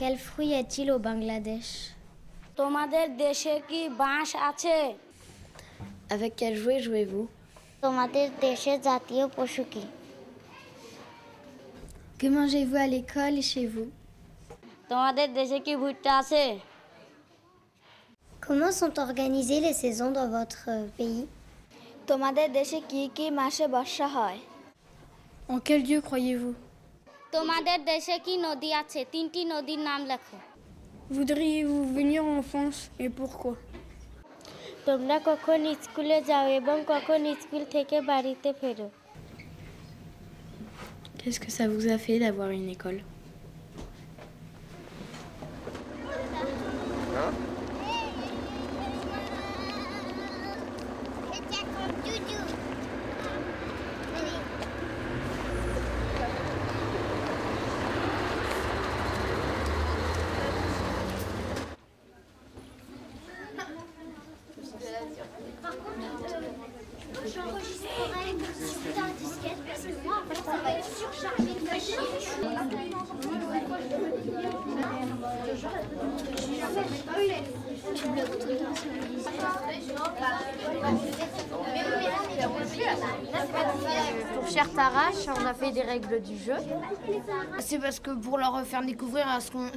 Quels fruits y a-t-il au Bangladesh? তোমাদের দেশে কি বাঁশ আছে? Avec quel jouet jouez-vous? তোমাদের দেশে জাতীয় পশু কি? Que mangez-vous à l'école et chez vous? তোমাদের দেশে কি ভুট্টা আছে? Comment sont organisées les saisons dans votre pays? তোমাদের দেশে কি মাসে বর্ষা হয়? En quel dieu croyez-vous? তোমাদের দেশে কি নদী আছে? 3টি নদীর নাম লেখো। Voudriez-vous venir en France et pourquoi? তোমরা কখন স্কুলে যাও এবং কখন স্কুল থেকে বাড়িতে ফেরো? Qu'est-ce que ça vous a fait d'avoir une école? J'enregistrerai sur ta disquette parce que moi après ça va être surchargé de Pour Chartarache, on a fait des règles du jeu. C'est parce que pour leur faire découvrir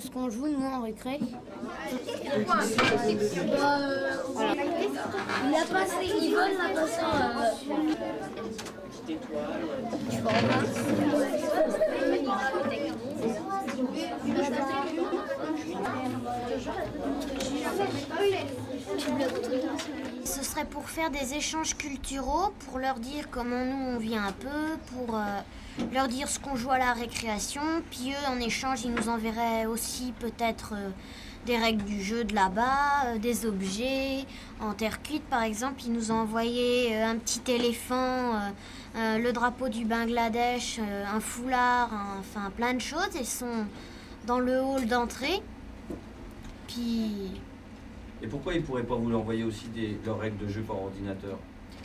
ce qu'on joue, nous, en récré. Il a passé, Yvonne l'a passé. Ce serait pour faire des échanges culturels, pour leur dire comment nous on vient un peu, pour leur dire ce qu'on joue à la récréation. Puis eux, en échange, ils nous enverraient aussi peut-être des règles du jeu de là-bas, des objets. En terre cuite, par exemple, ils nous ont envoyé un petit éléphant, le drapeau du Bangladesh, un foulard, enfin plein de choses. Ils sont dans le hall d'entrée. Puis... Et pourquoi ils ne pourraient pas vous l'envoyer aussi leurs règles de jeu par ordinateur?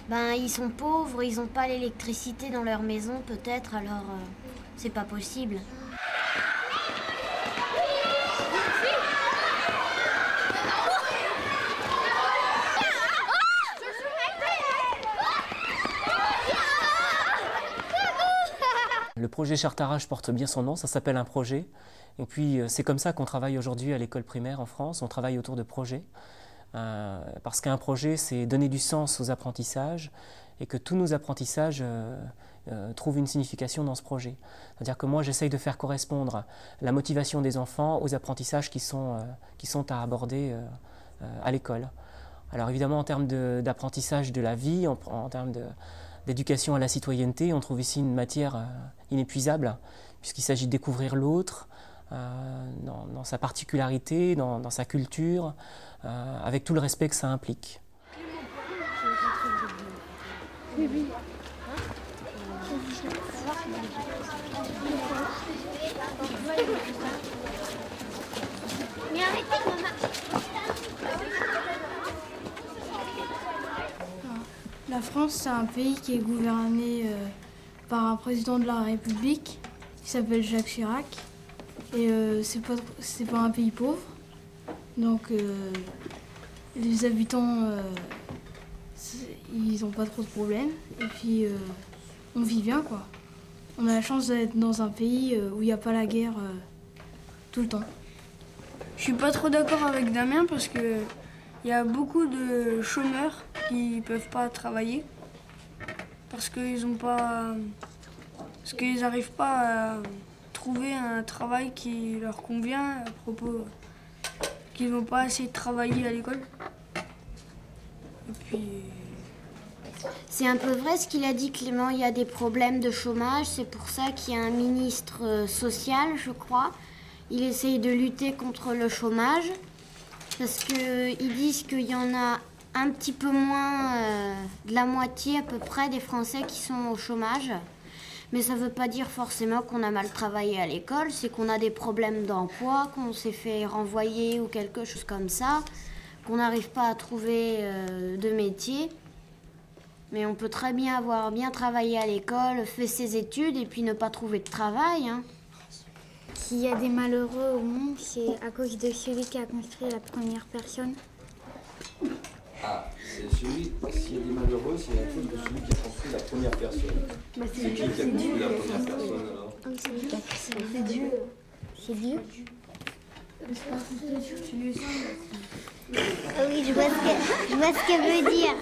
Ben, ils sont pauvres, ils n'ont pas l'électricité dans leur maison peut-être, alors c'est pas possible. Le projet Chartarache porte bien son nom, ça s'appelle un projet. Et puis c'est comme ça qu'on travaille aujourd'hui à l'école primaire en France, on travaille autour de projets. Parce qu'un projet, c'est donner du sens aux apprentissages et que tous nos apprentissages trouvent une signification dans ce projet. C'est-à-dire que moi, j'essaye de faire correspondre la motivation des enfants aux apprentissages qui sont à aborder à l'école. Alors évidemment, en termes d'apprentissage de la vie, en termes d'éducation à la citoyenneté, on trouve ici une matière inépuisable, puisqu'il s'agit de découvrir l'autre, dans sa particularité, dans sa culture, avec tout le respect que ça implique. La France, c'est un pays qui est gouverné par un président de la République qui s'appelle Jacques Chirac. Et c'est pas un pays pauvre. Donc les habitants, ils n'ont pas trop de problèmes. Et puis on vit bien, quoi. On a la chance d'être dans un pays où il n'y a pas la guerre tout le temps. Je suis pas trop d'accord avec Damien parce que il y a beaucoup de chômeurs qui ne peuvent pas travailler parce qu'ils n'arrivent pas à trouver un travail qui leur convient à propos qu'ils n'ont pas assez travaillé à l'école. Et puis... C'est un peu vrai ce qu'il a dit Clément, il y a des problèmes de chômage, c'est pour ça qu'il y a un ministre social, je crois. Il essaye de lutter contre le chômage, parce qu'ils disent qu'il y en a un petit peu moins de la moitié à peu près des Français qui sont au chômage. Mais ça ne veut pas dire forcément qu'on a mal travaillé à l'école, c'est qu'on a des problèmes d'emploi, qu'on s'est fait renvoyer ou quelque chose comme ça, qu'on n'arrive pas à trouver de métier. Mais on peut très bien avoir bien travaillé à l'école, fait ses études et puis ne pas trouver de travail. Hein. S'il y a des malheureux au monde, c'est à cause de celui qui a construit la première personne. Ah, c'est celui, s'il y a des malheureux, c'est à cause de celui qui a construit la première personne. C'est qui a construit la première personne alors? C'est Dieu. C'est Dieu. Oui, je vois ce qu'elle veut dire.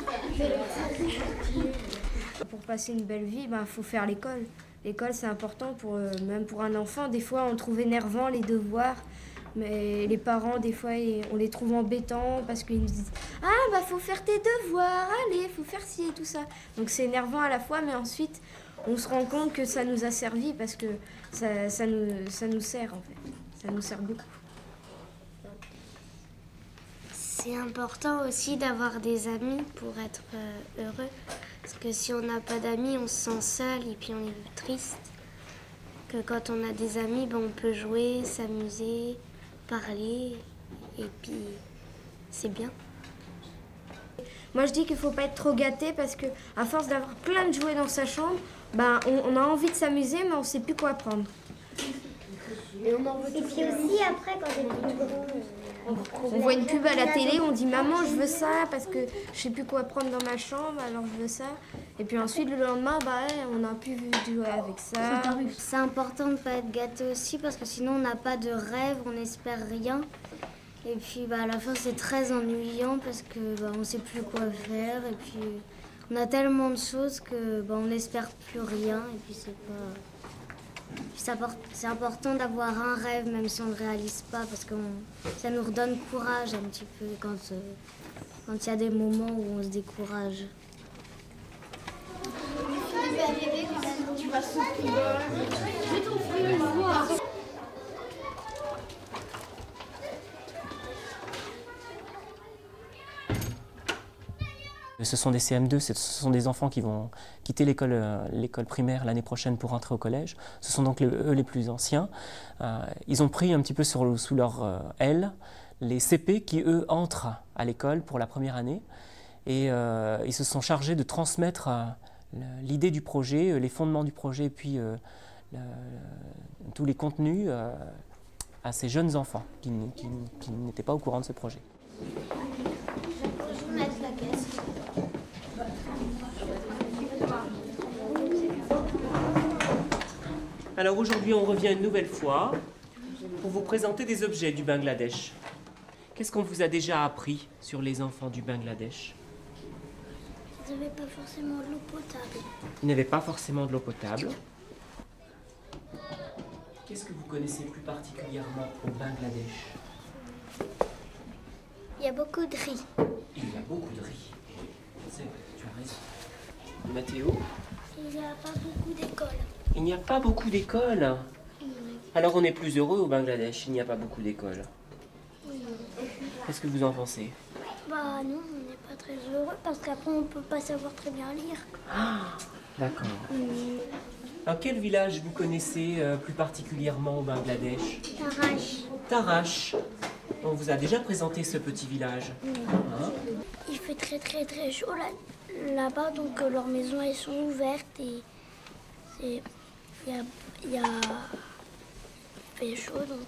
Pour passer une belle vie, il faut faire l'école. L'école, c'est important, même pour un enfant. Des fois, on trouve énervant les devoirs. Mais les parents, des fois, on les trouve embêtants parce qu'ils nous disent « Ah, faut faire tes devoirs, allez, faut faire ci et tout ça. » Donc c'est énervant à la fois, mais ensuite, on se rend compte que ça nous a servi parce que ça nous sert, en fait. Ça nous sert beaucoup. C'est important aussi d'avoir des amis pour être heureux. Parce que si on n'a pas d'amis, on se sent seul et puis on est triste. Que quand on a des amis, on peut jouer, s'amuser, parler et puis c'est bien. Moi je dis qu'il ne faut pas être trop gâté parce que à force d'avoir plein de jouets dans sa chambre, on a envie de s'amuser mais on ne sait plus quoi prendre. Et puis aussi après quand on est plus grand, on voit une pub à la télé, on dit maman je veux ça parce que je sais plus quoi prendre dans ma chambre alors je veux ça. Et puis ensuite le lendemain on n'a plus vu de jouer avec ça. C'est important de ne pas être gâté aussi parce que sinon on n'a pas de rêve, on n'espère rien. Et puis à la fin c'est très ennuyant parce que on ne sait plus quoi faire et puis on a tellement de choses que on n'espère plus rien et puis c'est pas... C'est important d'avoir un rêve même si on ne le réalise pas parce que ça nous redonne courage un petit peu quand il y a des moments où on se décourage. Ce sont des CM2, ce sont des enfants qui vont quitter l'école primaire l'année prochaine pour entrer au collège. Ce sont donc eux les plus anciens. Ils ont pris un petit peu sous leur aile les CP qui, eux, entrent à l'école pour la première année. Et ils se sont chargés de transmettre l'idée du projet, les fondements du projet et puis tous les contenus à ces jeunes enfants qui n'étaient pas au courant de ce projet. Alors aujourd'hui, on revient une nouvelle fois pour vous présenter des objets du Bangladesh. Qu'est-ce qu'on vous a déjà appris sur les enfants du Bangladesh? Ils n'avaient pas forcément de l'eau potable. Ils n'avaient pas forcément de l'eau potable. Qu'est-ce que vous connaissez plus particulièrement au Bangladesh? Il y a beaucoup de riz. Il y a beaucoup de riz. C'est vrai, tu as raison. Mathéo? Il n'y a pas beaucoup d'écoles. Il n'y a pas beaucoup d'écoles. Alors on est plus heureux au Bangladesh, il n'y a pas beaucoup d'écoles. Qu'est-ce que vous en pensez? Non, on n'est pas très heureux parce qu'après on ne peut pas savoir très bien lire. Ah, d'accord. Alors quel village vous connaissez plus particulièrement au Bangladesh? Tarash. Tarash. On vous a déjà présenté ce petit village. Hein? Il fait très très très chaud là-bas, donc leurs maisons elles sont ouvertes et il fait chaud, donc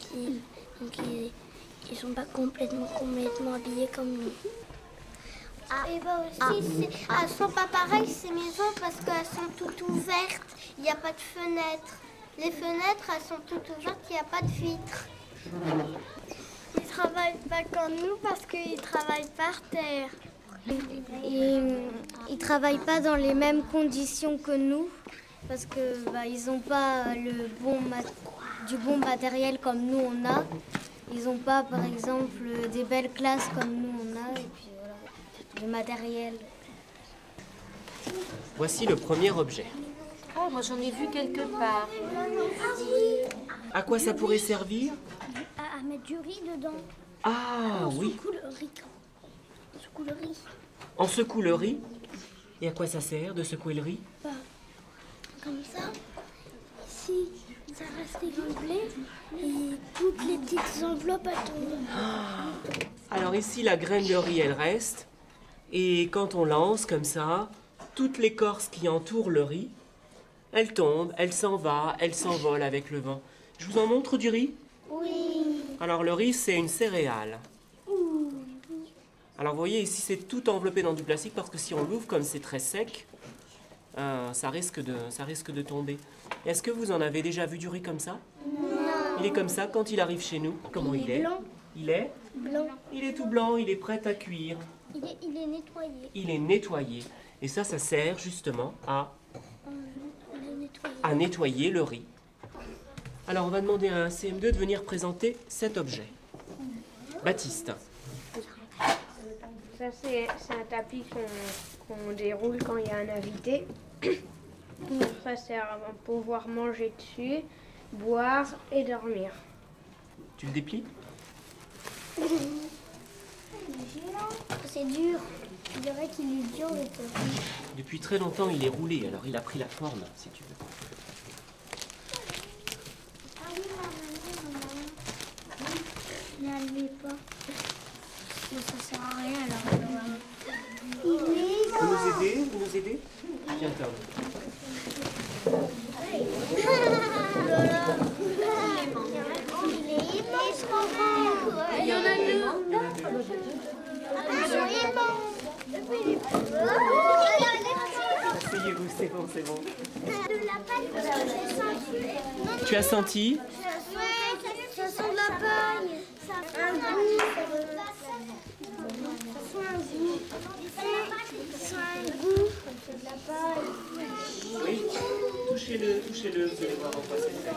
ils sont pas complètement habillés comme nous. Et elles sont pas pareilles ces maisons parce qu'elles sont toutes ouvertes, il n'y a pas de fenêtres. Les fenêtres elles sont toutes ouvertes, il n'y a pas de vitres. Ils travaillent pas comme nous parce qu'ils travaillent par terre. Ils travaillent pas dans les mêmes conditions que nous parce que ils n'ont pas du bon matériel comme nous on a. Ils n'ont pas par exemple des belles classes comme nous on a et puis voilà, le matériel. Voici le premier objet. Oh, moi j'en ai vu quelque part. À quoi ça pourrait servir? À mettre du riz dedans. Ah oui. On secoue le riz. On secoue le riz. Et à quoi ça sert de secouer le riz? Comme ça, ici, ça reste égonflé et toutes les petites enveloppes elles tombent. Alors ici, la graine de riz, elle reste. Et quand on lance comme ça, toute l'écorce qui entoure le riz, elle tombe, elle s'en va, elle s'envole avec le vent. Je vous en montre du riz? Oui. Alors le riz, c'est une céréale. Alors vous voyez, ici, c'est tout enveloppé dans du plastique parce que si on l'ouvre, comme c'est très sec, ça risque de tomber. Est-ce que vous en avez déjà vu du riz comme ça? Non. Il est comme ça quand il arrive chez nous. Comment il est? Blanc. Il est? Blanc. Il est tout blanc, il est prêt à cuire. Il est nettoyé. Il est nettoyé. Et ça sert justement à nettoyer le riz. Alors on va demander à un CM2 de venir présenter cet objet. Baptiste. Ça, c'est un tapis qu'on déroule quand il y a un invité. Ça sert à pouvoir manger dessus, boire et dormir. Tu le déplies? C'est dur. Je dirais qu'il est dur le tapis. Depuis très longtemps, il est roulé, alors il a pris la forme, si tu veux. Ah oui, maman. N'allez pas. Mais ça sert à rien alors. Vous nous aidez? Vous nous aidez? Viens, Tom. Il y en a deux. Asseyez-vous, c'est bon, c'est bon. Tu as senti? Ça sent de la paille. Un goût. Ça sent un goût. C'est de la paille. Oui. Touchez-le, vous allez voir en quoi c'est fait.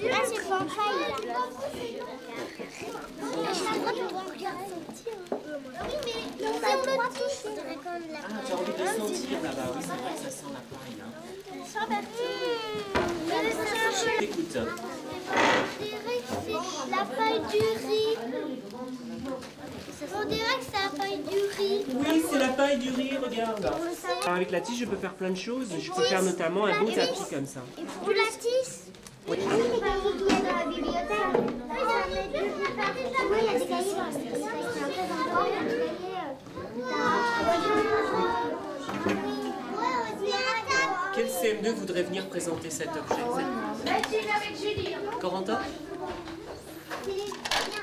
Là, c'est pas paille. Ah, tu as envie de sentir là-bas, oui, c'est vrai que ça sent la paille. Écoute. C'est la paille du riz. On dirait que c'est la paille du riz. Oui, c'est la paille du riz, regarde. Alors, avec la tige, je peux faire plein de choses. Je peux faire notamment un beau tapis comme ça. Tu la tisses? Oui. Il y a dans la bibliothèque. Oui, il y a des cahiers dans la bibliothèque. Quel CM2 voudrait venir présenter cet objet? Corentin?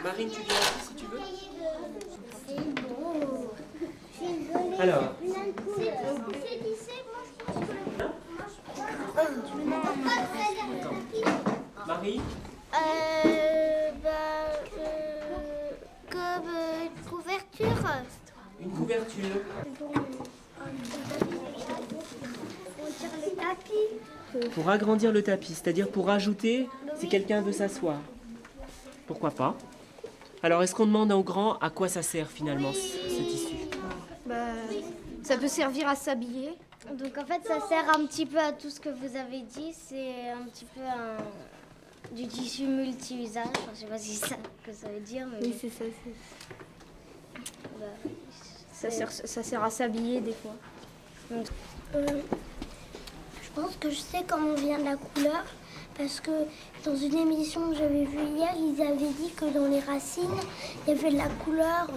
Marine, tu viens aussi si tu veux? Alors. Marie? Comme une couverture. Une couverture. Le tapis. Pour agrandir le tapis, c'est-à-dire pour ajouter si quelqu'un veut s'asseoir. Pourquoi pas? Alors, est-ce qu'on demande aux grands à quoi ça sert finalement ce tissu? Ça peut servir à s'habiller. Donc en fait, ça sert un petit peu à tout ce que vous avez dit. C'est un petit peu du tissu multi-usage. Enfin, je sais pas si c'est ça que ça veut dire. Mais Oui, c'est ça. Ça sert à s'habiller des fois. Je pense que je sais comment vient de la couleur. Parce que dans une émission que j'avais vue hier, ils avaient dit que dans les racines, il y avait de la couleur.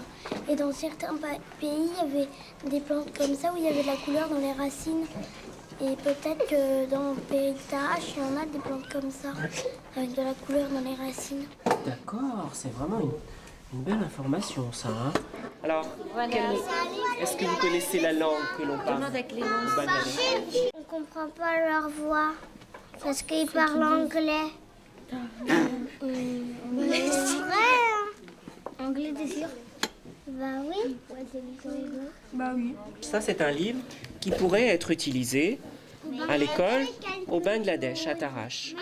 Et dans certains pays, il y avait des plantes comme ça où il y avait de la couleur dans les racines. Et peut-être que dans le pays de Tarache, il y en a des plantes comme ça, avec de la couleur dans les racines. D'accord, c'est vraiment une belle information ça. Hein. Alors, est-ce que vous connaissez la langue que l'on parle au Bangladesh? On ne comprend pas leur voix. Parce qu'ils parlent anglais. C'est vrai, hein? Anglais, t'es sûr? Bah oui. Bah oui. Ça, c'est un livre qui pourrait être utilisé à l'école au Bangladesh, à Tarache.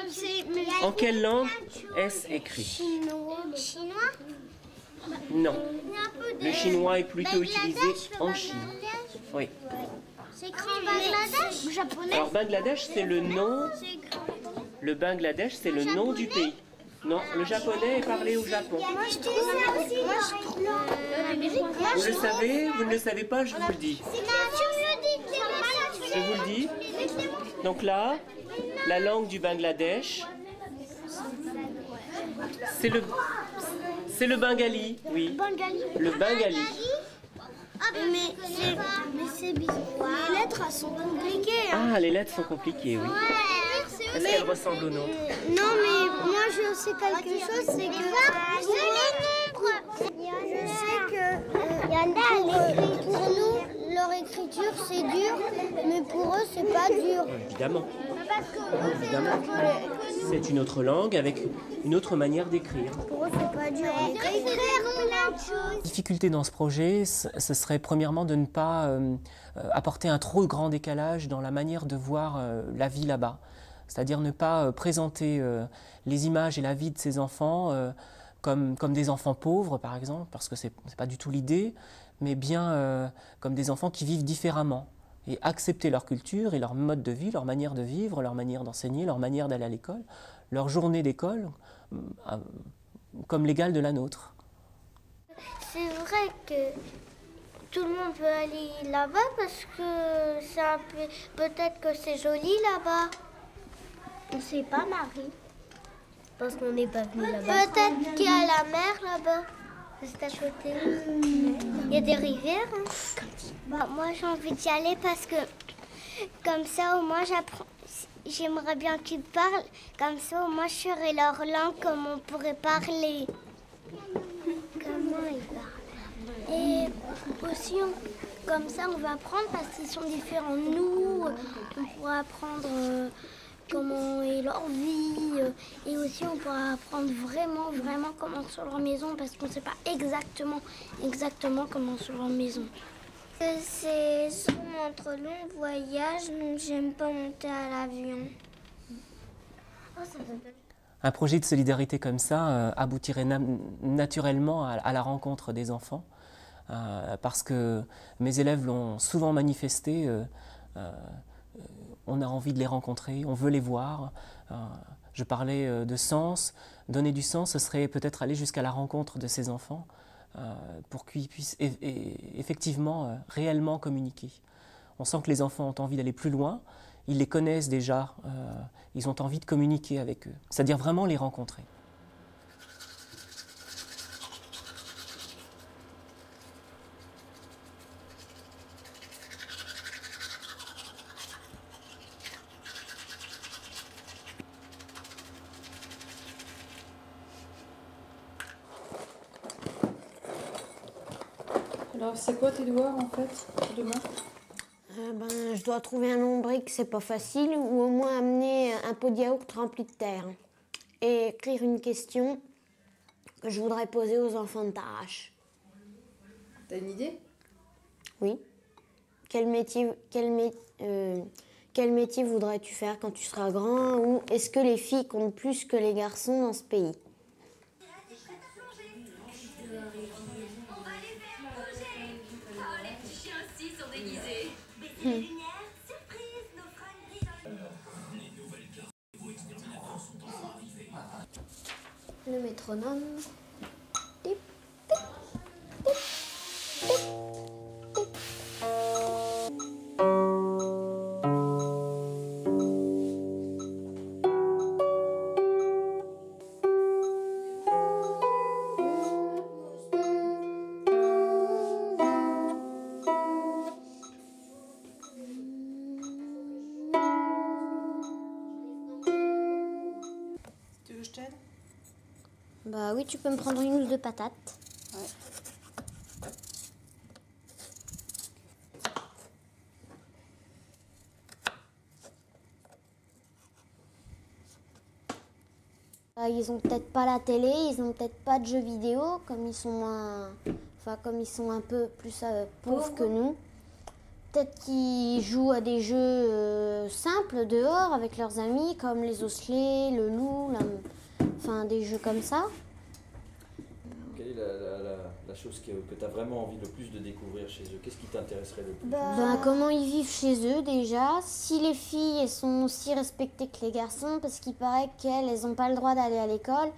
En quelle langue est-ce écrit? Chinois? Non. Le chinois est plutôt utilisé en Chine. Oui. C'est écrit en Bangladesh? Japonais? Alors, Bangladesh, c'est le nom. Le Bangladesh, c'est le nom du pays. Non, le japonais est parlé au Japon. Moi, je dis ça aussi. Vous le savez? Vous ne le savez pas? Je vous le dis. Je vous le dis. Donc là, la langue du Bangladesh, c'est le bengali, oui. Le bengali. Mais c'est bizarre. Les lettres, elles sont compliquées. Ah, les lettres sont compliquées, oui. Est-ce qu'elle ressemble ou non? Non, mais moi je sais quelque chose, c'est que je sais que pour nous, leur écriture c'est dur, mais pour eux c'est pas dur. Évidemment. Évidemment. C'est une autre langue avec une autre manière d'écrire. Pour eux c'est pas dur. Écrire plein de choses. La difficulté dans ce projet, ce serait premièrement de ne pas apporter un trop grand décalage dans la manière de voir la vie là-bas. C'est-à-dire ne pas présenter les images et la vie de ces enfants comme des enfants pauvres, par exemple, parce que c'est pas du tout l'idée, mais bien comme des enfants qui vivent différemment. Et accepter leur culture et leur mode de vie, leur manière de vivre, leur manière d'enseigner, leur manière d'aller à l'école, leur journée d'école, comme l'égale de la nôtre. C'est vrai que tout le monde veut aller là-bas parce que c'est un peu, peut-être que c'est joli là-bas. On ne sait pas, Marie. Parce qu'on n'est pas venu là-bas. Peut-être qu'il y a la mer là-bas, juste à côté. Il y a des rivières. Hein. Bah, moi, j'ai envie d'y aller parce que comme ça, au moins, j'apprends. J'aimerais bien qu'ils parlent. Comme ça, au moins, je saurais leur langue, comme on pourrait parler. Comment ils parlent. Et aussi, comme ça, on va apprendre parce qu'ils sont différents de nous. On pourra apprendre comment est leur vie. Et aussi, on pourra apprendre vraiment comment sur leur maison parce qu'on ne sait pas exactement comment sur leur maison. C'est sûrement un trop long voyage, donc j'aime pas monter à l'avion. Un projet de solidarité comme ça aboutirait naturellement à la rencontre des enfants, parce que mes élèves l'ont souvent manifesté, on a envie de les rencontrer, on veut les voir. Je parlais de sens, donner du sens, ce serait peut-être aller jusqu'à la rencontre de ces enfants, pour qu'ils puissent effectivement, réellement communiquer. On sent que les enfants ont envie d'aller plus loin, ils les connaissent déjà, ils ont envie de communiquer avec eux, c'est-à-dire vraiment les rencontrer. Alors, c'est quoi tes devoirs en fait demain? Je dois trouver un nombril, c'est pas facile, ou au moins amener un pot de yaourt rempli de terre. Et écrire une question que je voudrais poser aux enfants de Tarrache. T'as une idée? Oui. Quel métier voudrais-tu faire quand tu seras grand? Ou est-ce que les filles comptent plus que les garçons dans ce pays? Le métronome. Tip, tip, tip, tip, tip. Tu veux que je t'aide? Bah oui, tu peux me prendre une housse de patates. Ouais. Ils ont peut-être pas la télé, ils ont peut-être pas de jeux vidéo, comme ils sont un peu plus pauvres que nous. Peut-être qu'ils jouent à des jeux simples dehors avec leurs amis, comme les osselets, le loup, des jeux comme ça. Quelle est la chose que tu as vraiment envie le plus de découvrir chez eux? Qu'est-ce qui t'intéresserait le plus? Comment ils vivent chez eux déjà, si les filles elles sont aussi respectées que les garçons, parce qu'il paraît qu'elles n'ont pas le droit d'aller à l'école,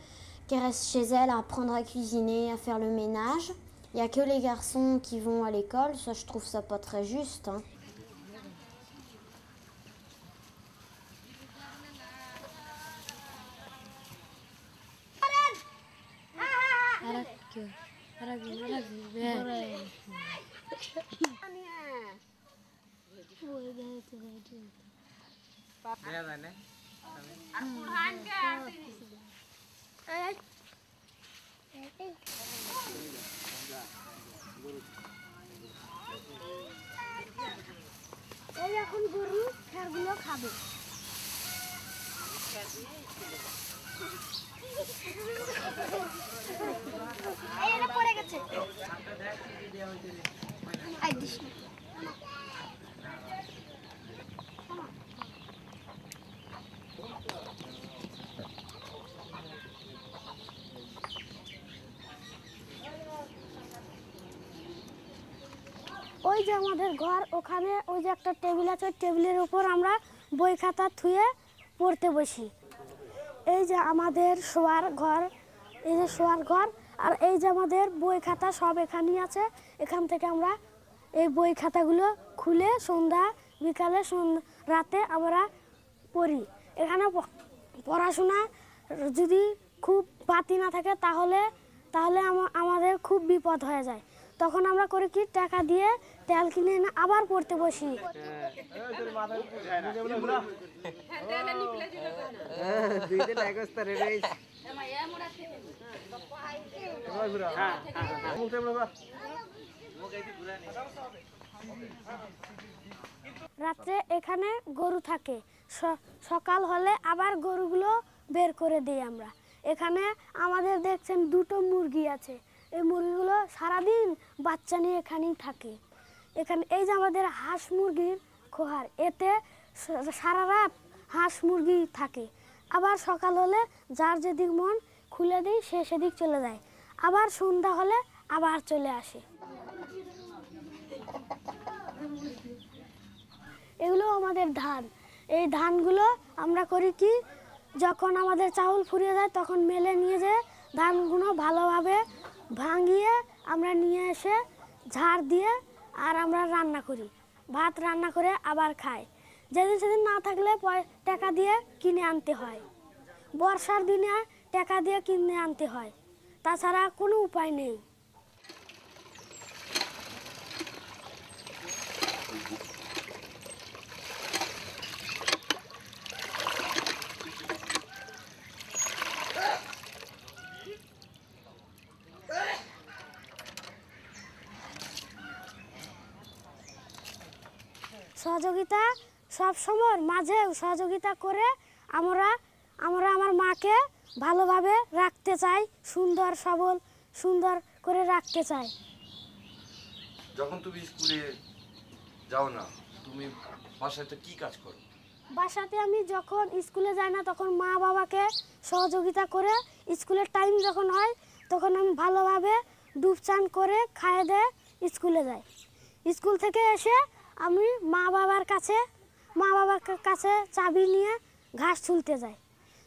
qu'elles restent chez elles à apprendre à cuisiner, à faire le ménage. Il n'y a que les garçons qui vont à l'école, ça je trouve ça pas très juste. Hein. এই এখন গরু খেরগুলো খাবে। এটা পড়ে গেছে। ওই যে আমাদের ঘর, ওখানে ওই যে একটা টেবিল আছে, টেবিলের উপর আমরা বই খাতা থুয়ে পড়তে বসি। এই যে আমাদের শোয়ার ঘর, এই যে শোয়ার ঘর, আর এই যে আমাদের বই খাতা সব এখানেই আছে। এখান থেকে আমরা এই বই খাতাগুলো খুলে সন্ধ্যা বিকালে রাতে আমরা পড়ি। এখানে পড়াশোনা যদি খুব বাতি না থাকে তাহলে আমাদের খুব বিপদ হয়ে যায়। তখন আমরা করি কি, টাকা দিয়ে তেল কিনে এনে আবার পড়তে বসি। রাত্রে এখানে গরু থাকে, সকাল হলে আবার গরুগুলো বের করে দিই আমরা। এখানে আমাদের দেখছেন দুটো মুরগি আছে, এই মুরগিগুলো সারাদিন বাচ্চা নিয়ে এখানেই থাকে। এখানে এই যে আমাদের হাঁস মুরগির খোহার, এতে সারা রাত হাঁস মুরগি থাকে। আবার সকাল হলে যার যেদিক মন খুলে দিই, সে সেদিক চলে যায়। আবার সন্ধ্যা হলে আবার চলে আসে। এগুলো আমাদের ধান। এই ধানগুলো আমরা করি কি, যখন আমাদের চাউল ফুরিয়ে যায় তখন মেলে নিয়ে যেয়ে ধানগুলো ভালোভাবে ভাঙিয়ে আমরা নিয়ে এসে ঝাড় দিয়ে আর আমরা রান্না করি। ভাত রান্না করে আবার খাই। যেদিন সেদিন না থাকলে টাকা দিয়ে কিনে আনতে হয়। বর্ষার দিনে টাকা দিয়ে কিনে আনতে হয়, তাছাড়া কোনো উপায় নেই। সহযোগিতা সব সময় মাঝেও সহযোগিতা করে আমরা আমার মাকে ভালোভাবে রাখতে চাই, সুন্দর করে রাখতে চাই। যখন তুমি স্কুলে যাও না, তুমি বাসাতে কি কাজ করো? বাসাতে আমি যখন স্কুলে যাই না তখন মা বাবাকে সহযোগিতা করে, স্কুলের টাইম যখন হয় তখন আমি ভালোভাবে ডুব চান করে খাইয়ে দিয়ে স্কুলে যাই। স্কুল থেকে এসে আমি মা বাবার কাছে চাবি নিয়ে ঘাস ছুলতে যাই।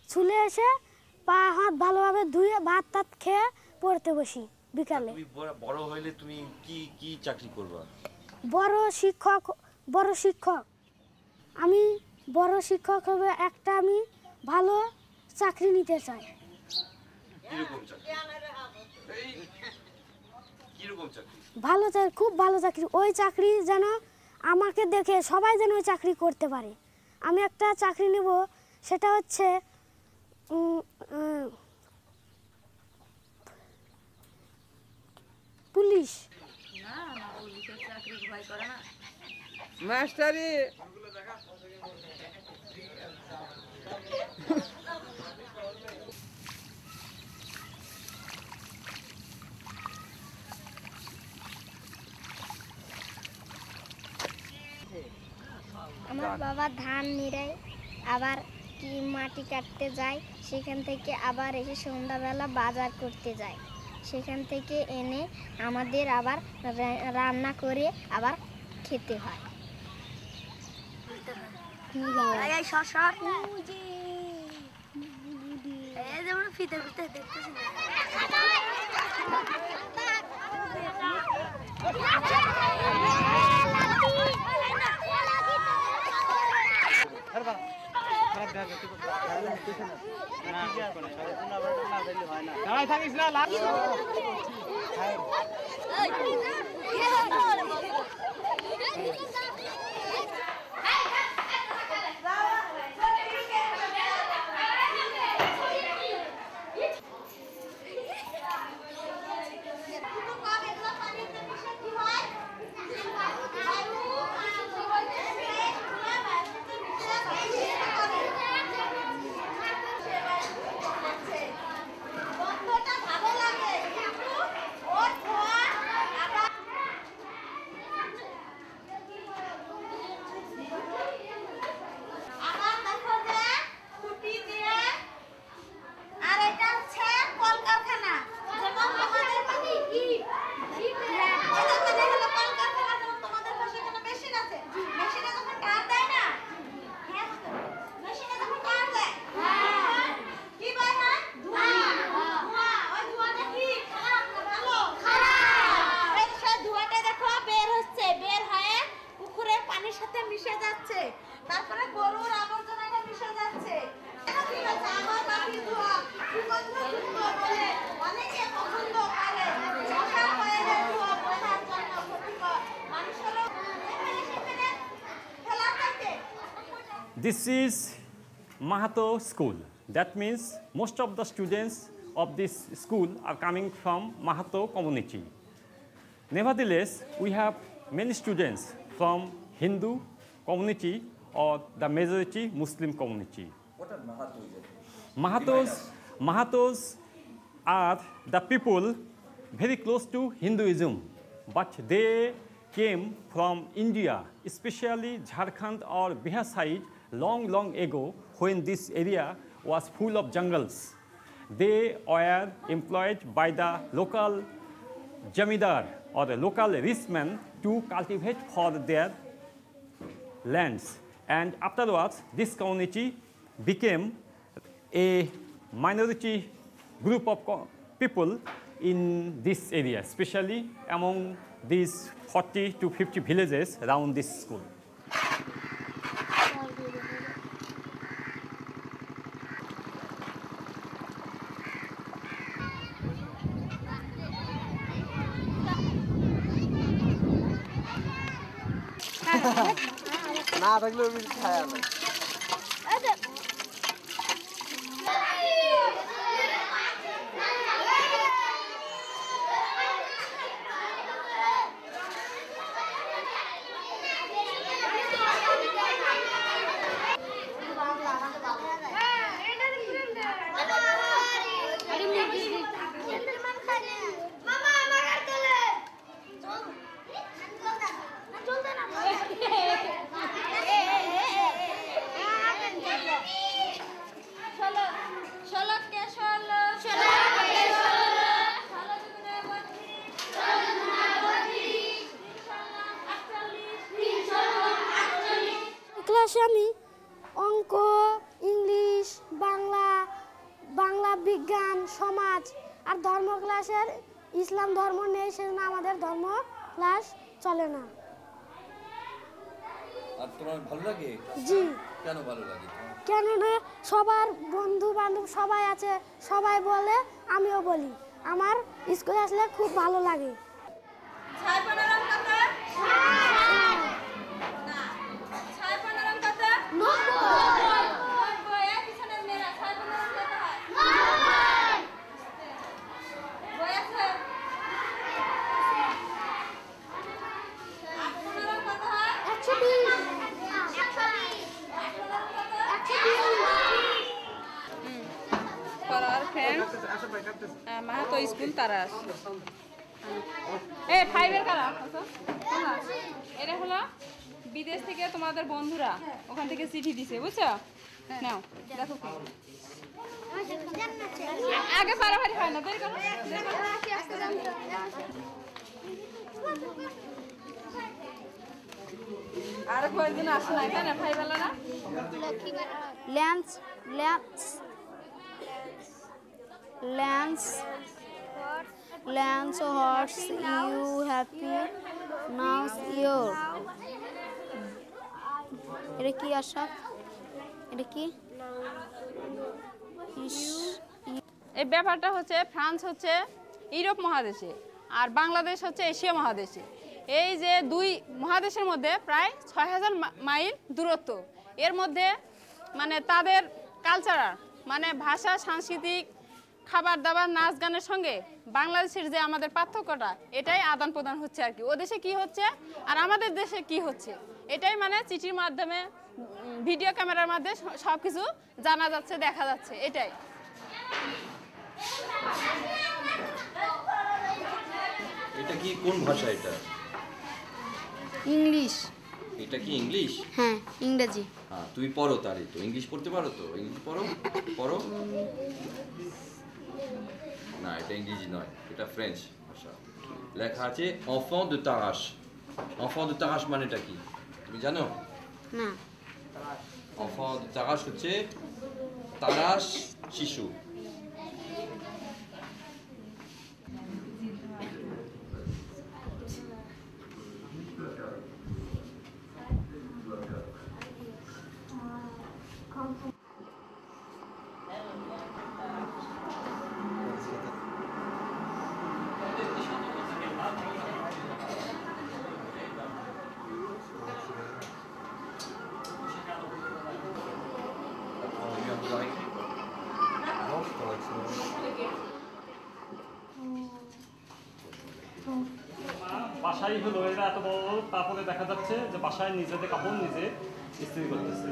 ছুলে এসে পা হাত ভালোভাবে ধুয়ে ভাত টাত খেয়ে পড়তে বসি বিকালে। তুমি বড় হইলে তুমি কি চাকরি করবা? বড় শিক্ষক। আমি বড় শিক্ষক হবে, একটা আমি ভালো চাকরি নিতে চাই। কিরকম চাকরি? কিরকম চাকরি? ভালো চাকরি, খুব ভালো চাকরি। ওই চাকরি যেন আমাকে দেখে সবাই যেন ওই চাকরি করতে পারে। আমি একটা চাকরি নেব, সেটা হচ্ছে পুলিশ। মাস্টারি আমার বাবা ধান নিড়ায়, আবার কি মাটি কাটতে যায়, সেখান থেকে আবার এসে সন্ধ্যাবেলা বাজার করতে যায়। সেখান থেকে এনে আমাদের আবার রান্না করে আবার খেতে হয়। থাকিস না This is Mahato School. That means most of the students of this school are coming from Mahato community. Nevertheless, we have many students from Hindu community or the majority Muslim community. What are Mahatos? Mahatos are the people very close to Hinduism, but they came from India, especially Jharkhand or Bihar side, long ago when this area was full of jungles. They were employed by the local jamidar or the local rich man to cultivate for their lands. And afterwards, this community became a minority group of people in this area, especially among these 40 to 50 villages around this school. না থাকলেও কিছু খায় না ক্লাসে আমি অঙ্ক, ইংলিশ, বাংলা বিজ্ঞান, সমাজ আর ধর্ম ক্লাসের ইসলাম ধর্ম নেই, সেজন্য আমাদের ধর্ম ক্লাস চলে না। আর তোমার ভালো লাগে? জি। কেন ভালো লাগে? কেননা সবার বন্ধু বান্ধব সবাই আছে, সবাই বলে আমিও বলি, আমার স্কুলে আসলে খুব ভালো লাগে। মাহাতো স্কুল তারাস এ ফাইভের কারা এটা হলো বিদেশ থেকে তোমাদের বন্ধুরা ওখান থেকে চিঠি দিছে, বুঝছো? নাও দেখো আগে পারাপারি হয় না, দেরি করো। আর কয়েকদিন আসে না, তাই না? ফাইভওয়ালারা Lance horse you happy now your এটা কি আশা? এটা কি? এই ব্যাপারটা হচ্ছে ফ্রান্স হচ্ছে ইউরোপ মহাদেশে আর বাংলাদেশ হচ্ছে এশিয়া মহাদেশে। এই যে দুই মহাদেশের মধ্যে প্রায় ৬,০০০ মাইল দূরত্ব। এর মধ্যে মানে তাদের কালচারাল মানে ভাষা, সাংস্কৃতিক, খাবার দাবার, নাচ গানের সঙ্গে বাংলাদেশের যে আমাদের পার্থক্যটা এটাই আদান প্রদান হচ্ছে আর কি। ও দেশে কী হচ্ছে আর আমাদের দেশে কি হচ্ছে এটাই মানে চিঠির মাধ্যমে, ভিডিও ক্যামেরার মাধ্যমে সব কিছু জানা যাচ্ছে, দেখা যাচ্ছে, এটাই। এটা কি কোন ভাষা? এটা ইংলিশ। এটা কি ইংলিশ? হ্যাঁ, ইংরেজি। হ্যাঁ, তুমি পড়ো তারই তো। ইংলিশ পড়তে পারো তো? ইংলিশ পড়ো। না, এটা ইংরেজি নয়, এটা ফ্রেঞ্চ ভাষা। লেখা আছে enfant de Tarashe। enfant de Tarashe মানেটা কি তুমি জানো? না। enfant de Tarashe হচ্ছে তারাশ শিশু। বাসায় হলো এরা এত বড়, তারপরে দেখা যাচ্ছে যে বাসায় নিজেদের কাপড় নিজে ইস্ত্রি করতেছে।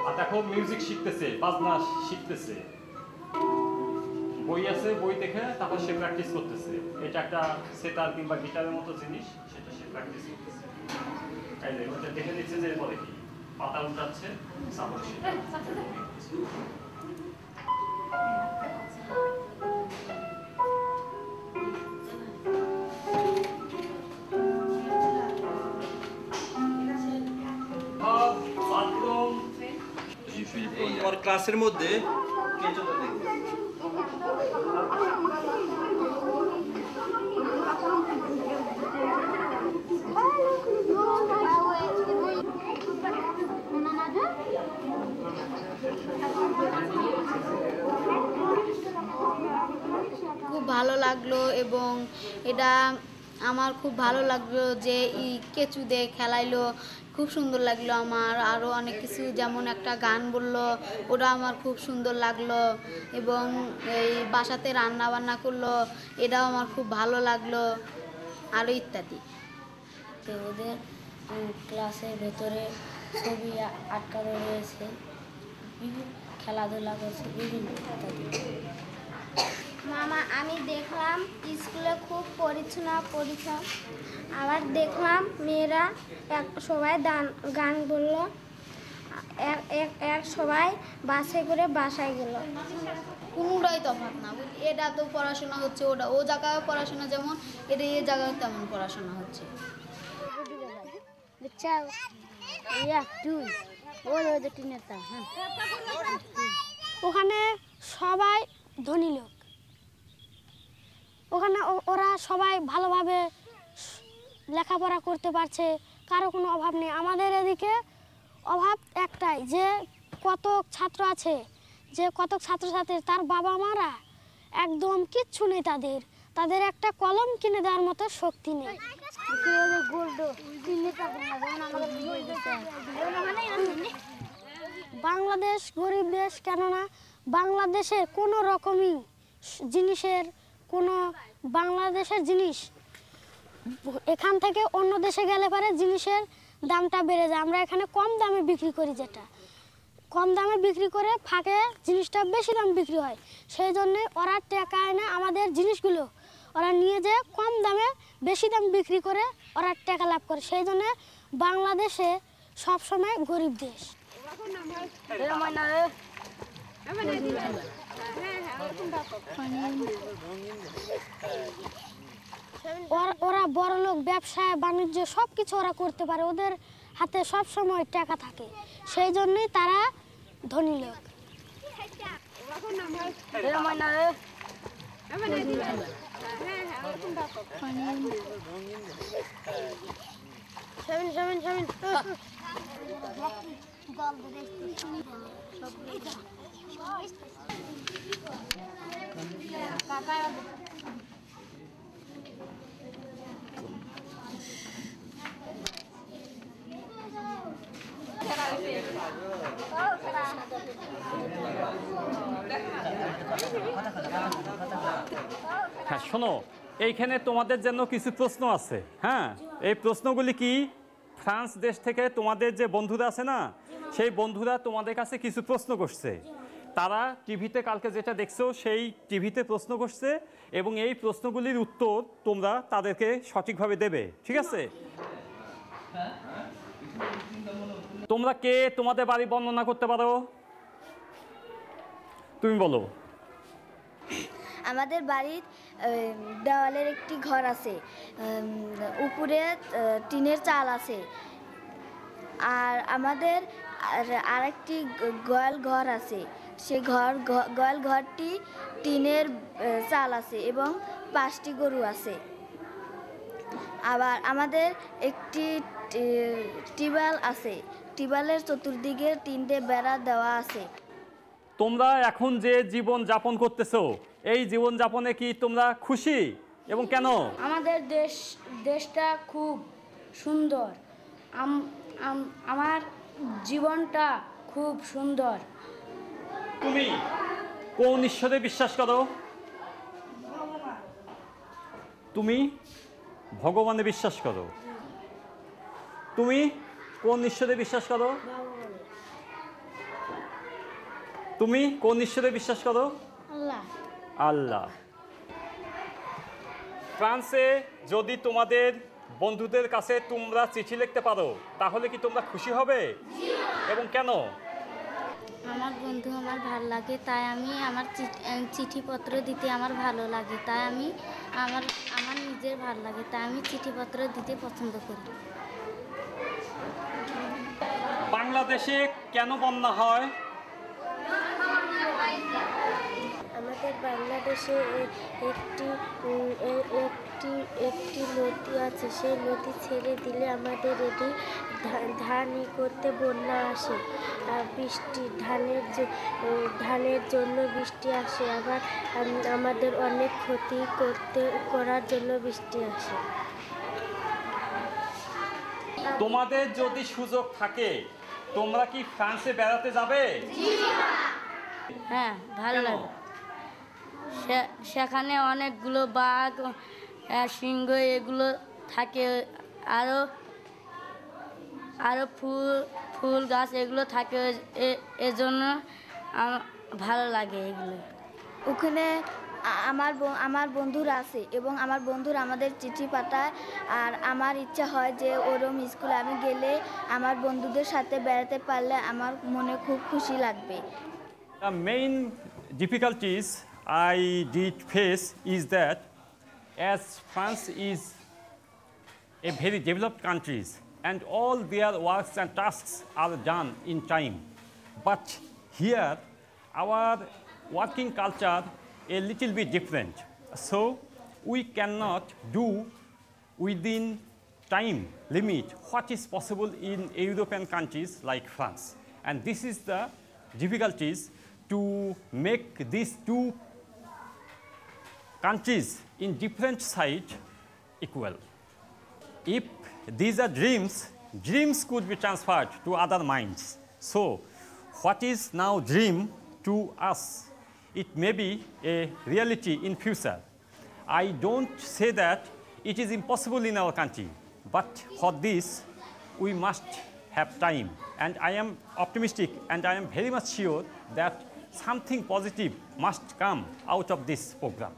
আর দেখো মিউজিক শিখতেছে, বাজনা শিখতেছে, বই আছে, বই দেখে তারপর সে প্র্যাকটিস করতেছে। এটা একটা সেতার কিংবা গিটারের মতো জিনিস, সেটা সে প্র্যাকটিস করতেছে। এই যে ওটা দেখে নিচ্ছে যে এরপরে কি পাতা উল্টাচ্ছে, সাপোর্ট সেটা তোমার ক্লাসের মধ্যে কেঁচোটা দেখবে। খুব ভালো লাগলো এবং এটা আমার খুব ভালো লাগলো যে কেঁচু দিয়ে খেলাইলো, খুব সুন্দর লাগলো আমার। আরও অনেক কিছু যেমন একটা গান বললো, ওটা আমার খুব সুন্দর লাগলো এবং এই বাসাতে রান্না বান্না করলো, এটাও আমার খুব ভালো লাগলো, আরও ইত্যাদি। তো ওদের ক্লাসের ভেতরে ছবি আটকানো রয়েছে, বিভিন্ন খেলাধুলা করছে, বিভিন্ন ইত্যাদি। মামা আমি দেখলাম স্কুলে খুব পরিচ্ছন্ন। আবার দেখলাম মেয়েরা সবাই গান বললো, এক সবাই বাসে করে বাসায় গেল। কোনোটাই তফাৎ না, এটা তো পড়াশোনা হচ্ছে, ওটা ও জায়গায় পড়াশোনা যেমন, এটা এই জায়গায় তেমন পড়াশোনা হচ্ছে। ওখানে সবাই ধনী লোক, ওখানে ওরা সবাই ভালোভাবে লেখাপড়া করতে পারছে, কারো কোনো অভাব নেই। আমাদের এদিকে অভাব একটাই, যে কত ছাত্র আছে, যে কত ছাত্রছাত্রী তার বাবা মারা একদম কিচ্ছু নেই, তাদের একটা কলম কিনে দেওয়ার মতো শক্তি নেই। বাংলাদেশ গরিব দেশ, কেননা বাংলাদেশের কোনো রকমই জিনিসের বাংলাদেশের জিনিস এখান থেকে অন্য দেশে গেলে পরে জিনিসের দামটা বেড়ে যায়। আমরা এখানে কম দামে বিক্রি করি, যেটা কম দামে বিক্রি করে ফাঁকে জিনিসটা বেশি দাম বিক্রি হয়। সেই জন্যে ওরা টাকা এনে আমাদের জিনিসগুলো ওরা নিয়ে যেয়ে কম দামে বেশি দাম বিক্রি করে ওরা টাকা লাভ করে। সেই জন্যে বাংলাদেশে সবসময় গরিব দেশ। ওরা বড় লোক, ব্যবসা বাণিজ্য সব কিছু ওরা করতে পারে, ওদের হাতে সব সময় টাকা থাকে, সেই জন্যই তারা ধনী লোক। হ্যাঁ শোনো, এইখানে তোমাদের জন্য কিছু প্রশ্ন আছে। হ্যাঁ, এই প্রশ্নগুলি কি, ফ্রান্স দেশ থেকে তোমাদের যে বন্ধুরা আছে না, সেই বন্ধুরা তোমাদের কাছে কিছু প্রশ্ন করছে। তারা টিভিতে কালকে যেটা দেখছো সেই টিভিতে প্রশ্ন করছে এবং এই প্রশ্নগুলির উত্তর তোমরা তাদেরকে সঠিকভাবে দেবে, ঠিক আছে? তোমরা কে তোমাদের বাড়ি বর্ণনা করতে পারো? তুমি বলো। আমাদের বাড়ির দেওয়ালের একটি ঘর আছে, উপরে টিনের চাল আছে, আর আমাদের আরেকটি গোয়াল ঘর আছে। সেই গোয়াল ঘরটি টিনের চাল আছে এবং 5টি গরু আছে। আবার আমাদের একটি টিউবওয়েল আছে, টিউবওয়েলের চতুর্দিকে 3টে বেড়া দেওয়া আছে। তোমরা এখন যে জীবন যাপন করতেছো, এই জীবন যাপনে কি তোমরা খুশি এবং কেন? আমাদের দেশটা খুব সুন্দর, আমার জীবনটা খুব সুন্দর। তুমি কোন ঈশ্বরে বিশ্বাস করো? তুমি ভগবানে বিশ্বাস করো? তুমি কোন ঈশ্বরে বিশ্বাস করো? তুমি কোন ঈশ্বরে বিশ্বাস করো? আল্লাহ। আল্লাহ। ফ্রান্সে যদি তোমাদের বন্ধুদের কাছে তোমরা চিঠি লিখতে পারো তাহলে কি তোমরা খুশি হবে? এবং কেন? আমার বন্ধু আমার ভালো লাগে, তাই আমি আমার চিঠিপত্র দিতে আমার ভালো লাগে, তাই আমি আমার নিজের ভালো লাগে, তাই আমি চিঠিপত্র দিতে পছন্দ করি। বাংলাদেশে কেন বন্যা হয়? আমাদের বাংলাদেশে একটি নদী আছে, সেই নদী ছেড়ে দিলে আমাদের এটি ধান করতে বন্যা আসে। আর বৃষ্টি ধানের জন্য বৃষ্টি আসে, আবার আমাদের অনেক ক্ষতি করার জন্য বৃষ্টি আসে। তোমাদের যদি সুযোগ থাকে তোমরা কি ফ্রান্সে বেড়াতে যাবে? হ্যাঁ, ভালো লাগে। সেখানে অনেকগুলো বাঘ, সিংহ এগুলো থাকে, আরো ফুল গাছ এগুলো থাকে, এজন্য ভালো লাগে এগুলো। ওখানে আমার বন্ধুরা আছে এবং আমার বন্ধুরা আমাদের চিঠি পাঠায়, আর আমার ইচ্ছা হয় যে ওরম স্কুলে আমি গেলে আমার বন্ধুদের সাথে বেড়াতে পারলে আমার মনে খুব খুশি লাগবে। The main difficulties I did face is that as France is a very developed country and all their works and tasks are done in time, but here our working culture a little bit different, so we cannot do within time limit what is possible in European countries like France, and this is the difficulties to make these two countries in different sides equal. If these are dreams could be transferred to other minds. So what is now dream to us, it may be a reality in future. I don't say that it is impossible in our country, but for this we must have time, and I am optimistic and I am very much sure that something positive must come out of this program.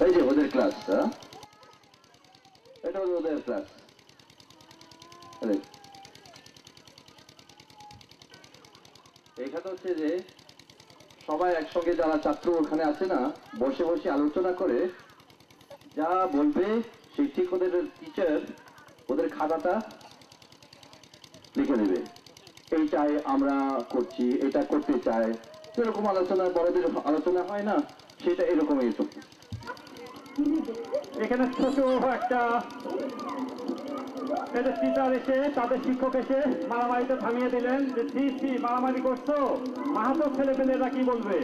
এই যে ওদের ক্লাস, এটা ওদের ক্লাস। এখানে হচ্ছে যে সবাই একসঙ্গে যারা ছাত্র ওখানে আছে না, বসে বসে আলোচনা করে যা বলবে সেই ঠিক ওদের টিচার ওদের খাতাটা লিখে নেবে। এইটাই আমরা করছি, এটা করতে চাই, এরকম আলোচনা, বড়দের আলোচনা হয় না, সেটা এরকম এরকম। এখানে ছোট একটা টিচার এসে তাদের শিক্ষক এসে মারামারিতে থামিয়ে দিলেন যে সি মারামারি করছো, মাহাতো ছেলে পেলেরা কি বলবে।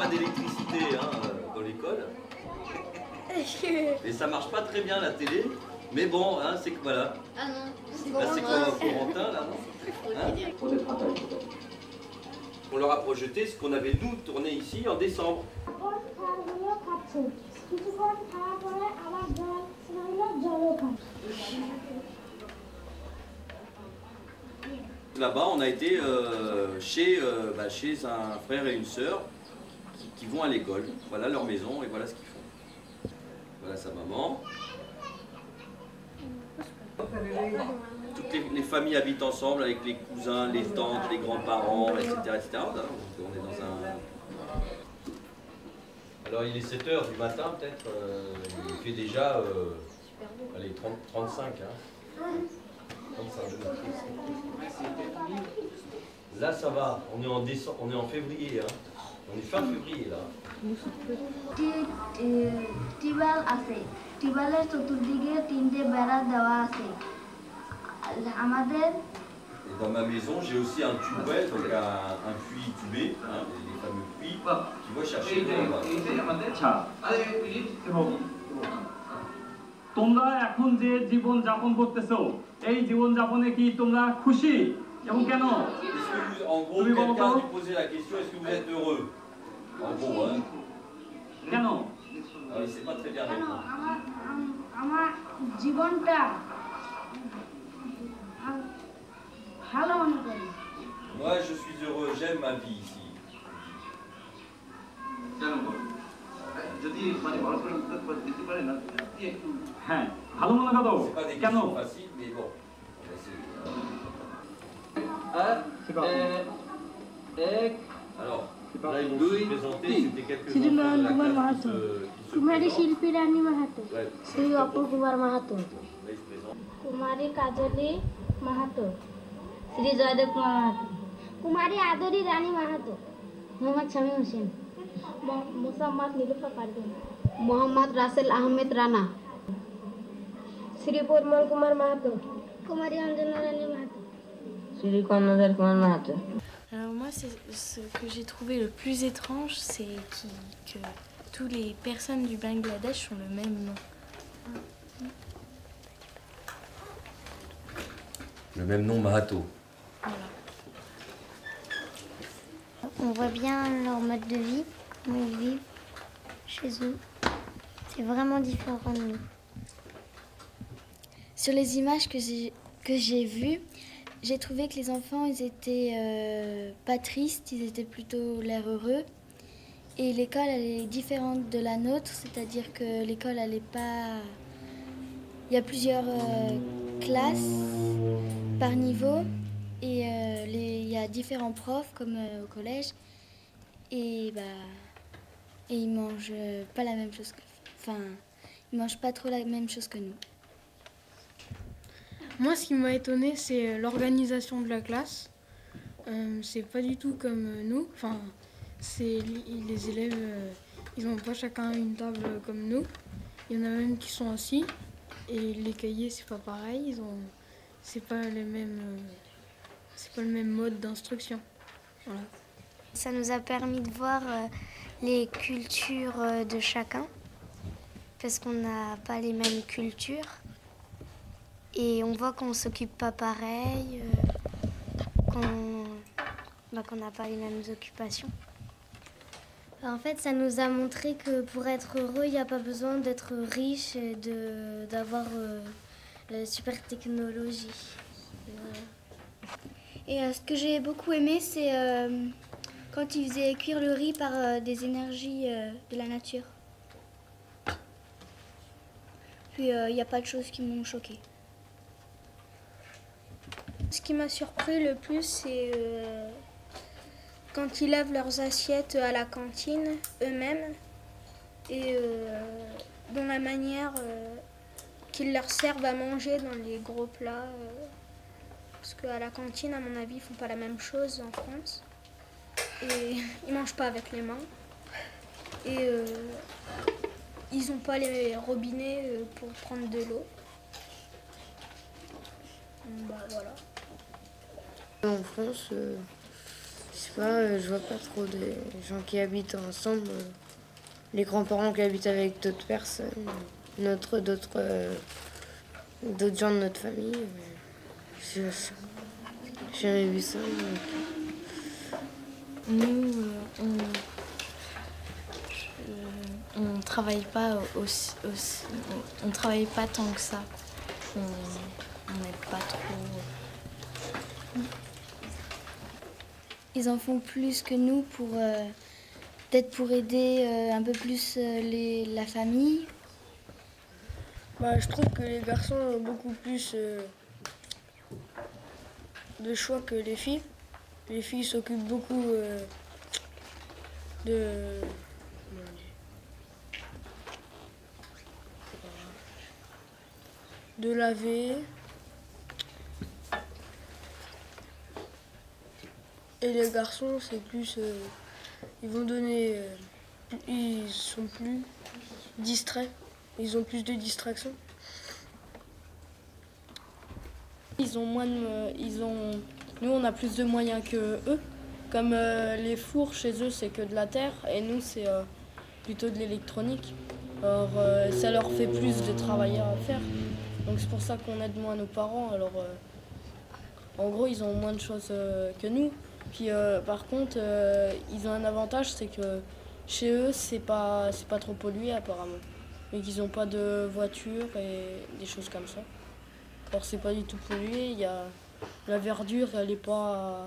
pas d'électricité dans l'école. Et ça marche pas très bien la télé. Mais bon, hein, c'est que voilà. Ah non, Là, c'est Corentin, là, non hein. On leur a projeté ce qu'on avait nous tourné ici en décembre. Là-bas, on a été chez un frère et une sœur qui vont à l'école. Voilà leur maison et voilà ce qu'ils font. Voilà sa maman. Toutes les familles habitent ensemble avec les cousins, les tantes, les grands-parents, etc., etc. On est dans un... Alors il est 7 h du matin peut-être, il fait déjà allez, 35. Hein. 35. Là ça va, on est en décembre, on est en février, hein. On est fin février là. Tube well আছে টিউবওয়েলের চতুর্দিকে 3টে বেড়া দেওয়া আছে আমাদের Et dans ma maison, j'ai aussi un tubewell, donc un puits tubé, hein, les fameux puits qui vont chercher l'eau. তোমরা এখন যে জীবন যাপন করতেছো এই জীবন যাপনে কি তোমরা খুশি এবং কেন? En gros, quelqu'un lui posait la question, est-ce que vous êtes heureux? En gros, hein. কেন? Il sait pas très bien répondre. আমার জীবনটা ভালো মনে করি। Moi, je suis heureux, j'aime ma vie ici. হ্যাঁ ভালো মনে করো কেন? Facile, mais bon. Alors, là, ils vont se présenter, c'était quelques enfants de la classe qui se কুমারী présentent. শিল্পী রানী মাহাতো, Ouais, শ্রী অপর কুমার Mahato, là, ils se présentent. কুমারী কাজলী মাহাতো, শ্রী জয়দেব কুমার মাহাতো, কুমারী আদরি রানী মাহাতো, মোহাম্মদ শামীম হোসেন, মোসাম্মদ নীলুফা পারভিন, মোহাম্মদ রাসেল আহমেদ রানা, শ্রী পরিমল কুমার মাহাতো, কুমারী অঞ্জনা রানী মাহাতো, শ্রী কর্ণধার কুমার Mahato. Alors moi, ce que j'ai trouvé le plus étrange, c'est que tous les personnes du Bangladesh ont le même nom. Le même nom, Mahato. Voilà. On voit bien leur mode de vie, comment ils vivent chez eux. C'est vraiment différent de nous. Sur les images que j'ai vues, j'ai trouvé que les enfants, ils étaient pas tristes, ils étaient plutôt l'air heureux. Et l'école, elle est différente de la nôtre, c'est-à-dire que l'école, elle est pas... Il y a plusieurs classes par niveau et il y a différents profs comme au collège. Et ils mangent pas la même chose que... Enfin, ils mangent pas trop la même chose que nous. Moi, ce qui m'a étonnée, c'est l'organisation de la classe. C'est pas du tout comme nous. Enfin, les élèves, ils n'ont pas chacun une table comme nous. Il y en a même qui sont assis. Et les cahiers, c'est pas pareil. C'est pas le même mode d'instruction. Voilà. Ça nous a permis de voir les cultures de chacun. Parce qu'on n'a pas les mêmes cultures. Et on voit qu'on ne s'occupe pas pareil, qu'on n'a pas les mêmes occupations. En fait, ça nous a montré que pour être heureux, il n'y a pas besoin d'être riche et d'avoir la super technologie. Et ce que j'ai beaucoup aimé, c'est quand ils faisaient cuire le riz par des énergies de la nature. Puis il n'y a pas de choses qui m'ont choquée. Ce qui m'a surpris le plus, c'est quand ils lavent leurs assiettes à la cantine eux-mêmes et dans la manière qu'ils leur servent à manger dans les gros plats. Parce qu'à la cantine, à mon avis, ils font pas la même chose en France. Et ils mangent pas avec les mains. Et ils n'ont pas les robinets pour prendre de l'eau. Bah voilà. En France, sais pas, je vois pas trop des gens qui habitent ensemble. Les grands-parents qui habitent avec d'autres personnes, d'autres gens de notre famille. J'ai jamais vu ça. Nous, on travaille pas on travaille pas tant que ça. On n'aide pas trop. Ils en font plus que nous pour peut-être pour aider un peu plus la famille. Bah, je trouve que les garçons ont beaucoup plus de choix que les filles. Les filles s'occupent beaucoup de laver. Et les garçons, c'est plus... ils vont donner... ils sont plus distraits. Ils ont plus de distractions. Ils ont moins de... Nous, on a plus de moyens que eux. Comme les fours, chez eux, c'est que de la terre. Et nous, c'est plutôt de l'électronique. Alors, ça leur fait plus de travail à faire. Donc, c'est pour ça qu'on aide moins nos parents. Alors, en gros, ils ont moins de choses que nous. Puis par contre, ils ont un avantage, c'est que chez eux, c'est pas trop pollué apparemment. Mais qu'ils n'ont pas de voiture et des choses comme ça. Alors c'est pas du tout pollué, il y a la verdure, elle est pas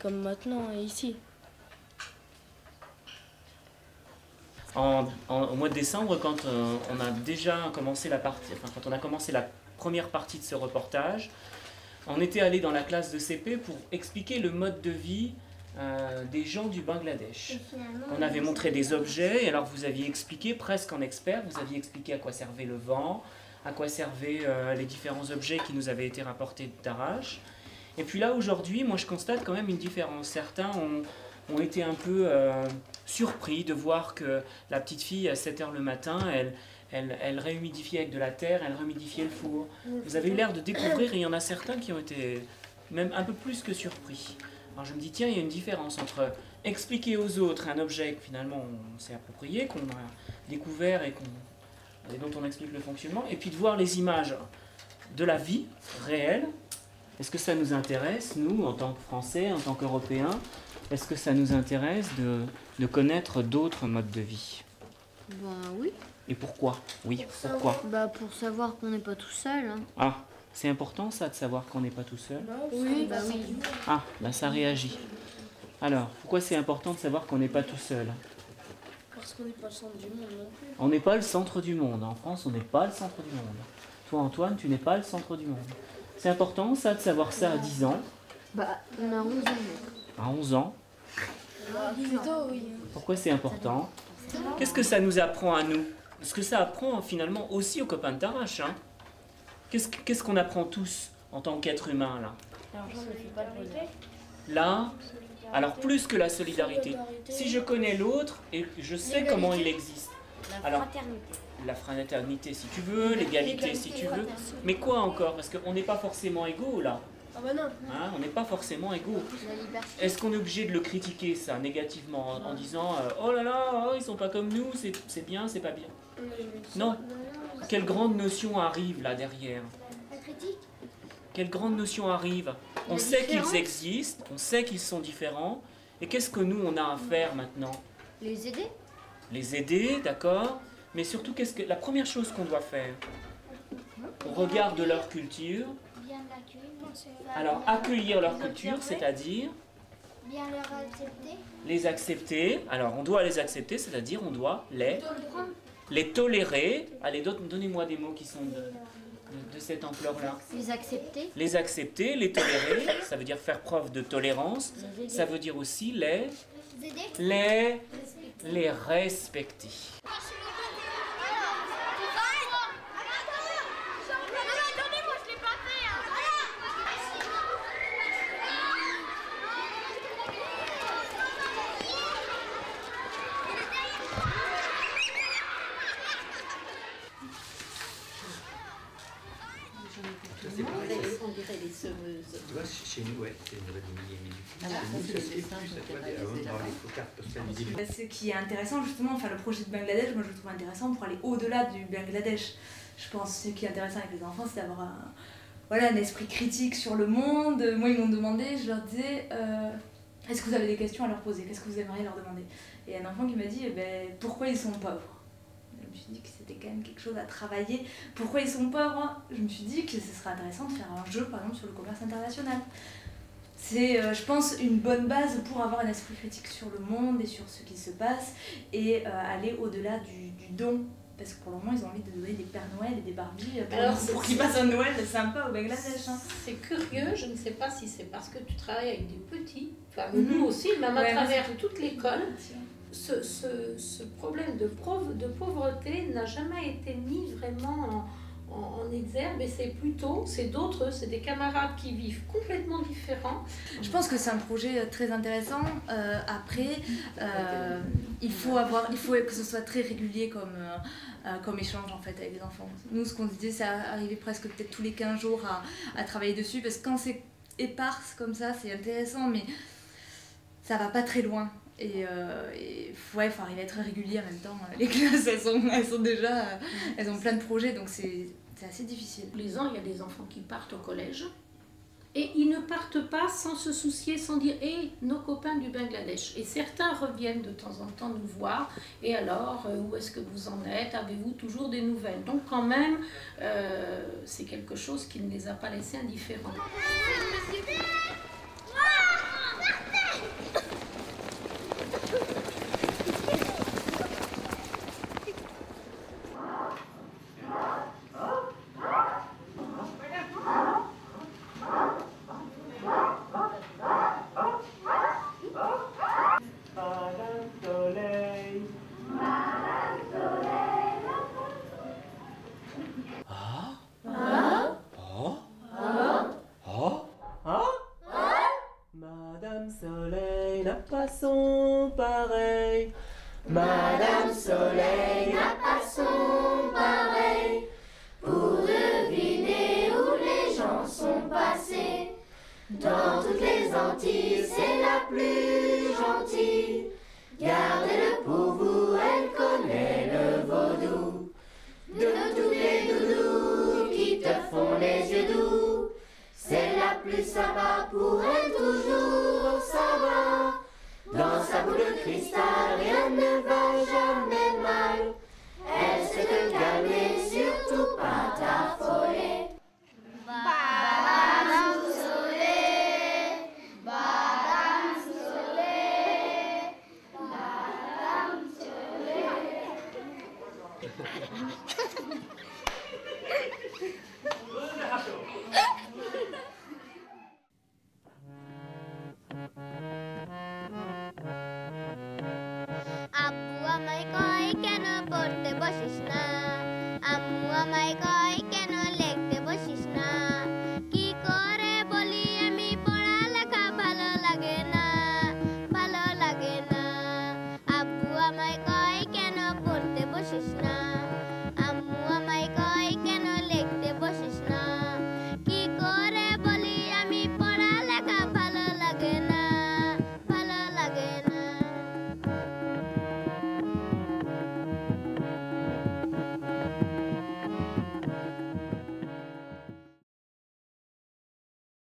comme maintenant ici. Au mois de décembre, quand on a déjà commencé quand on a commencé la première partie de ce reportage, on était allé dans la classe de CP pour expliquer le mode de vie des gens du Bangladesh. On avait montré des objets, et alors vous aviez expliqué, presque en expert, vous aviez expliqué à quoi servait le vent, à quoi servaient les différents objets qui nous avaient été rapportés d'Arrache. Et puis là, aujourd'hui, moi je constate quand même une différence. Certains ont été un peu surpris de voir que la petite fille, à 7 h le matin, elle réhumidifiait avec de la terre, elle rehumidifiait le four. Vous avez eu l'air de découvrir, et il y en a certains qui ont été même un peu plus que surpris. Alors je me dis, tiens, il y a une différence entre expliquer aux autres un objet que finalement on s'est approprié, qu'on a découvert et dont on explique le fonctionnement, et puis de voir les images de la vie réelle. Est-ce que ça nous intéresse, nous, en tant que Français, en tant qu'Européens? Est-ce que ça nous intéresse de connaître d'autres modes de vie? Ben oui. Et pourquoi? Oui, pourquoi? Bah pour savoir qu'on n'est pas tout seul. Hein. Ah, c'est important ça de savoir qu'on n'est pas tout seul? Oui, bah oui. Ah, ben ça réagit. Alors, pourquoi c'est important de savoir qu'on n'est pas tout seul? Parce qu'on n'est pas le centre du monde non plus. On n'est pas le centre du monde. En France, on n'est pas le centre du monde. Toi, Antoine, tu n'es pas le centre du monde. C'est important ça de savoir ça à 10 ans? Bah, on a 11 ans. À 11 ans? Plutôt, oui. Pourquoi c'est important? Qu'est-ce que ça nous apprend à nous? Parce que ça apprend finalement aussi aux copains de Tarrache. Hein. Qu'est-ce qu'on apprend tous en tant qu'être humain là? L'argent ne fait pas le bonheur. Là, alors plus que la solidarité. Si je connais l'autre et je sais comment il existe. Alors, la fraternité si tu veux, l'égalité si tu veux. Mais quoi encore? Parce qu'on n'est pas forcément égaux là. Ah bah non. Hein, on n'est pas forcément égaux. Est-ce qu'on est obligé de le critiquer ça négativement en disant oh là là, oh, ils sont pas comme nous, c'est bien, c'est pas bien? Non. Quelle grande notion arrive là derrière? Quelle grande notion arrive? On sait qu'ils existent, on sait qu'ils sont différents. Et qu'est-ce que nous on a à faire maintenant? Les aider. Les aider, d'accord. Mais surtout, la première chose qu'on doit faire au regard de leur culture? Alors, accueillir leur culture, c'est-à-dire Bien leur accepter. les accepter. Alors, on doit les accepter, c'est-à-dire on doit les tolérer. Allez, donnez-moi des mots qui sont de cette ampleur-là. Les accepter. Les accepter, les tolérer, ça veut dire faire preuve de tolérance. Ça veut dire aussi les respecter. Tu vois, chez nous, ouais, c'est une nouvelle de Ce qui est intéressant justement, enfin le projet de Bangladesh, moi je le trouve intéressant pour aller au-delà du Bangladesh. Je pense que ce qui est intéressant avec les enfants, c'est d'avoir un esprit critique sur le monde. Moi ils m'ont demandé, je leur disais, est-ce que vous avez des questions à leur poser? Qu'est-ce que vous aimeriez leur demander? Et un enfant qui m'a dit, pourquoi ils sont pauvres? Je me suis dit que c'était quand même quelque chose à travailler. Pourquoi ils sont pauvres? Je me suis dit que ce serait intéressant de faire un jeu par exemple sur le commerce international. C'est, je pense, une bonne base pour avoir un esprit critique sur le monde et sur ce qui se passe et aller au-delà du don. Parce que pour le moment, ils ont envie de donner des Pères Noël et des Barbies pour qu'ils passent un Noël sympa au Bangladesh. Hein. C'est curieux, je ne sais pas si c'est parce que tu travailles avec des petits, enfin nous aussi, même à travers toute l'école, ce problème de pauvreté n'a jamais été mis vraiment en exergue, et c'est des camarades qui vivent complètement différents. Je pense que c'est un projet très intéressant. Après, il faut que ce soit très régulier comme échange en fait avec les enfants. Nous, ce qu'on se disait, c'est arriver presque peut-être tous les 15 jours à travailler dessus, parce que quand c'est éparse comme ça, c'est intéressant, mais ça va pas très loin. Et faut arriver à être régulier en même temps. Les classes, elles ont plein de projets, donc c'est assez difficile. Tous les ans, il y a des enfants qui partent au collège et ils ne partent pas sans se soucier, sans dire « Hé, nos copains du Bangladesh ». Et certains reviennent de temps en temps nous voir. Et alors, où est-ce que vous en êtes? Avez-vous toujours des nouvelles? Donc quand même, c'est quelque chose qui ne les a pas laissés indifférents. Madame Soleil n'a pas son pareil. Madame Soleil n'a pas son pareil. Pour deviner où les gens sont passés. Dans toutes les Antilles, c'est la plus gentille. Gardez-le pour vous, elle connaît le vaudou. De tous les doudous qui te font les yeux doux, c'est la plus sympa, pour elle toujours ça va. Dans sa boule de cristal, rien ne va jamais mal. Elle sait te calmer, surtout pas t'affoler. Madame Soleil, Madame Soleil, Madame Soleil.